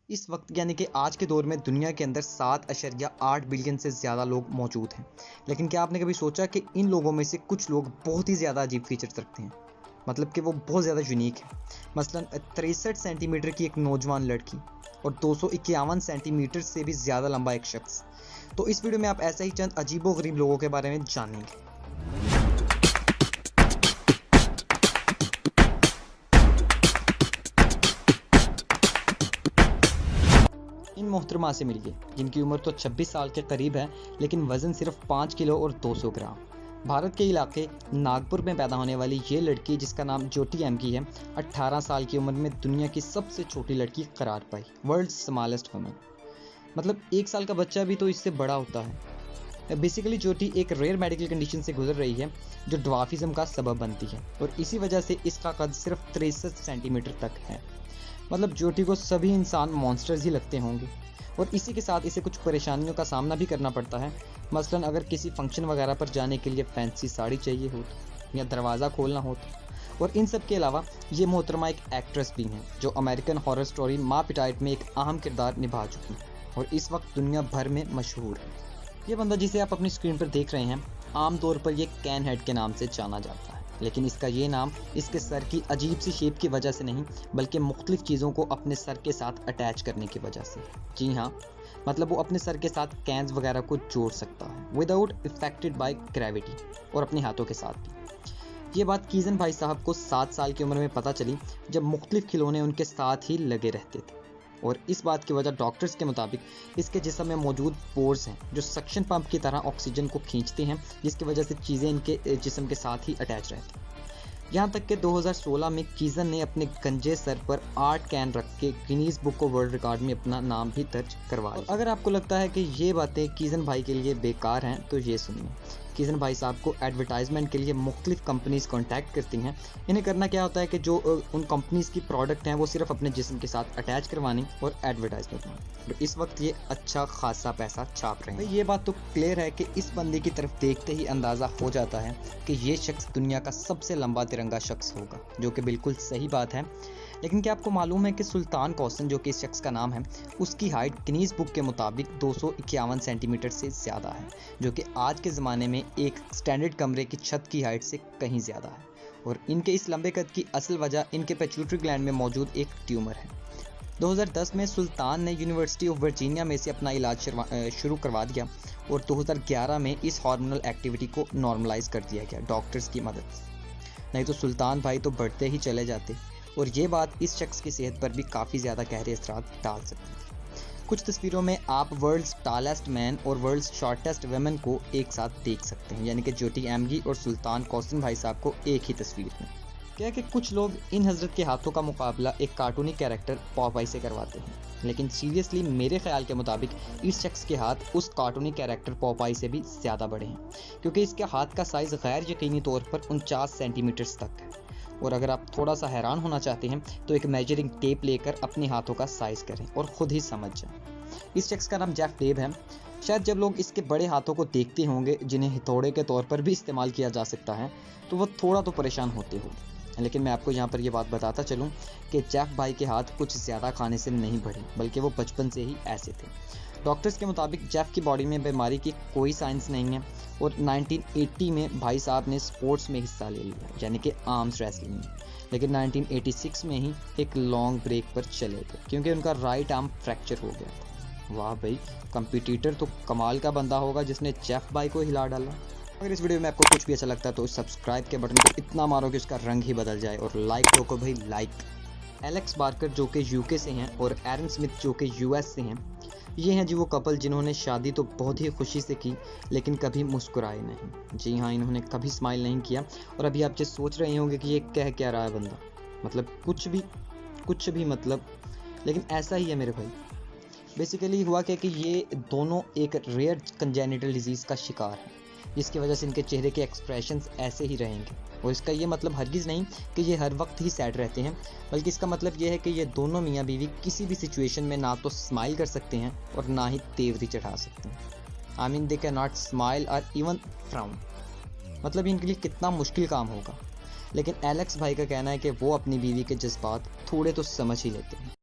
इस वक्त यानी कि आज के दौर में दुनिया के अंदर 7.8 बिलियन से ज़्यादा लोग मौजूद हैं। लेकिन क्या आपने कभी सोचा कि इन लोगों में से कुछ लोग बहुत ही ज़्यादा अजीब फीचर्स रखते हैं, मतलब कि वो बहुत ज़्यादा यूनिक है। मसलन 63 सेंटीमीटर की एक नौजवान लड़की और 251 सेंटीमीटर से भी ज़्यादा लंबा एक शख्स। तो इस वीडियो में आप ऐसे ही चंद अजीबोगरीब लोगों के बारे में जानेंगे। इन मोहतरमा से मिलिए जिनकी उम्र तो 26 साल के करीब है, लेकिन वज़न सिर्फ 5 किलो और 200 ग्राम। भारत के इलाके नागपुर में पैदा होने वाली ये लड़की, जिसका नाम ज्योति एम की है, 18 साल की उम्र में दुनिया की सबसे छोटी लड़की करार पाई, वर्ल्ड स्मॉलेस्ट वुमन। मतलब 1 साल का बच्चा भी तो इससे बड़ा होता है। बेसिकली ज्योति एक रेयर मेडिकल कंडीशन से गुजर रही है जो ड्वार्फिज्म का सबब बनती है, और इसी वजह से इसका कद सिर्फ 63 सेंटीमीटर तक है। मतलब ज्योति को सभी इंसान मॉन्स्टर्स ही लगते होंगे, और इसी के साथ इसे कुछ परेशानियों का सामना भी करना पड़ता है। मसलन अगर किसी फंक्शन वगैरह पर जाने के लिए फैंसी साड़ी चाहिए हो तो, या दरवाज़ा खोलना हो तो। और इन सब के अलावा ये मोहतरमा एक एक्ट्रेस भी हैं जो अमेरिकन हॉरर स्टोरी माँ पिटाइट में एक अहम किरदार निभा चुकी हैं, और इस वक्त दुनिया भर में मशहूर है। ये बंदा जिसे आप अपनी स्क्रीन पर देख रहे हैं, आमतौर पर ये कैन हेड के नाम से जाना जाता है, लेकिन इसका ये नाम इसके सर की अजीब सी शेप की वजह से नहीं, बल्कि मुख्तलिफ चीज़ों को अपने सर के साथ अटैच करने की वजह से। जी हाँ, मतलब वो अपने सर के साथ कैन्स वगैरह को जोड़ सकता है विदाउट इफेक्टेड बाय ग्रेविटी, और अपने हाथों के साथ भी। ये बात कीजन भाई साहब को 7 साल की उम्र में पता चली, जब मुख्तलिफ खिलौने उनके साथ ही लगे रहते थे। और इस बात की वजह डॉक्टर्स के मुताबिक इसके जिस्म में मौजूद पोर्स हैं जो सक्शन पंप की तरह ऑक्सीजन को खींचते हैं, जिसकी वजह से चीज़ें इनके जिस्म के साथ ही अटैच रहती हैं। यहाँ तक कि 2016 में कीजन ने अपने गंजे सर पर 8 कैन रख के Guinness book of world record में अपना नाम भी दर्ज करवाया। अगर आपको लगता है कि ये बातें कीजन भाई के लिए बेकार हैं तो ये सुनिए। कीजन भाई साहब को एडवर्टाइजमेंट के लिए मुख्तलिफ कंपनीज कॉन्टैक्ट करती हैं। इन्हें करना क्या होता है कि जो उन कंपनीज की प्रोडक्ट हैं वो सिर्फ अपने जिस्म के साथ अटैच करवानी और एडवर्टाइजमेंट में। तो इस वक्त ये अच्छा खासा पैसा छाप रहे हैं। ये बात तो क्लियर है कि इस बंदे की तरफ देखते ही अंदाज़ा हो जाता है कि ये शख्स दुनिया का सबसे लंबा तिरंगा शख्स होगा, जो कि बिल्कुल सही बात है। लेकिन क्या आपको मालूम है कि सुल्तान कौसन, जो कि इस शख्स का नाम है, उसकी हाइट गिनीज बुक के मुताबिक 251 सेंटीमीटर से ज़्यादा है, जो कि आज के ज़माने में एक स्टैंडर्ड कमरे की छत की हाइट से कहीं ज़्यादा है। और इनके इस लंबे कद की असल वजह इनके पिट्यूटरी ग्लैंड में मौजूद एक ट्यूमर है। 2010 में सुल्तान ने यूनिवर्सिटी ऑफ वर्जीनिया में से अपना इलाज शुरू करवा दिया, और 2011 में इस हार्मोनल एक्टिविटी को नॉर्मलाइज कर दिया गया डॉक्टर्स की मदद से। नहीं तो सुल्तान भाई तो बढ़ते ही चले जाते, और ये बात इस शख्स की सेहत पर भी काफ़ी ज़्यादा गहरे असरात डाल सकती थी। कुछ तस्वीरों में आप वर्ल्ड्स टॉलेस्ट मैन और वर्ल्ड्स शॉर्टेस्ट वुमेन को एक साथ देख सकते हैं, यानी कि ज्योति एमगी और सुल्तान कौसन भाई साहब को एक ही तस्वीर में। क्या है कि कुछ लोग इन हजरत के हाथों का मुकाबला एक कार्टूनी कैरेक्टर पॉपाई से करवाते हैं, लेकिन सीरियसली मेरे ख्याल के मुताबिक इस शख्स के हाथ उस कार्टूनी कैरेक्टर पॉपाई से भी ज़्यादा बड़े हैं, क्योंकि इसके हाथ का साइज़ गैर यकीनी तौर पर 49 सेंटीमीटर्स तक है। और अगर आप थोड़ा सा हैरान होना चाहते हैं तो एक मेजरिंग टेप लेकर अपने हाथों का साइज़ करें और ख़ुद ही समझ जाएं। इस शख्स का नाम जेफ डेब है। शायद जब लोग इसके बड़े हाथों को देखते होंगे, जिन्हें हथौड़े के तौर पर भी इस्तेमाल किया जा सकता है, तो वो थोड़ा तो परेशान होते होंगे। लेकिन मैं आपको यहाँ पर यह बात बताता चलूँ कि जेफ भाई के हाथ कुछ ज़्यादा खाने से नहीं बढ़े, बल्कि वो बचपन से ही ऐसे थे। डॉक्टर्स के मुताबिक जेफ की बॉडी में बीमारी की कोई साइंस नहीं है, और 1980 में भाई साहब ने स्पोर्ट्स में हिस्सा ले लिया, यानी कि आर्म्स रेसलिंग में। लेकिन 1986 में ही एक लॉन्ग ब्रेक पर चले गए, क्योंकि उनका राइट आर्म फ्रैक्चर हो गया था। वाह भाई, कंपटीटर तो कमाल का बंदा होगा जिसने जेफ भाई को हिला डाला। अगर इस वीडियो में आपको कुछ भी अच्छा लगता है तो सब्सक्राइब के बटन को इतना मारो कि उसका रंग ही बदल जाए, और लाइक ठोको भाई लाइक। एलेक्स बार्कर जो कि यूके से हैं, और एरन स्मिथ जो कि यूएस से हैं, ये हैं जी वो कपल जिन्होंने शादी तो बहुत ही खुशी से की, लेकिन कभी मुस्कुराए नहीं। जी हाँ, इन्होंने कभी स्माइल नहीं किया। और अभी आप जो सोच रहे होंगे कि ये कह क्या रहा है बंदा, मतलब कुछ भी मतलब, लेकिन ऐसा ही है मेरे भाई। बेसिकली हुआ क्या कि ये दोनों एक रेयर कंजेनिटल डिजीज़ का शिकार हैं, जिसकी वजह से इनके चेहरे के एक्सप्रेशंस ऐसे ही रहेंगे। और इसका ये मतलब हरगिज़ नहीं कि ये हर वक्त ही सैड रहते हैं, बल्कि इसका मतलब ये है कि ये दोनों मियाँ बीवी किसी भी सिचुएशन में ना तो स्माइल कर सकते हैं और ना ही तेवरी चढ़ा सकते हैं। I mean they can not smile और इवन फ्राउन। मतलब इनके लिए कितना मुश्किल काम होगा। लेकिन एलेक्स भाई का कहना है कि वो अपनी बीवी के जज्बात थोड़े तो समझ ही लेते हैं।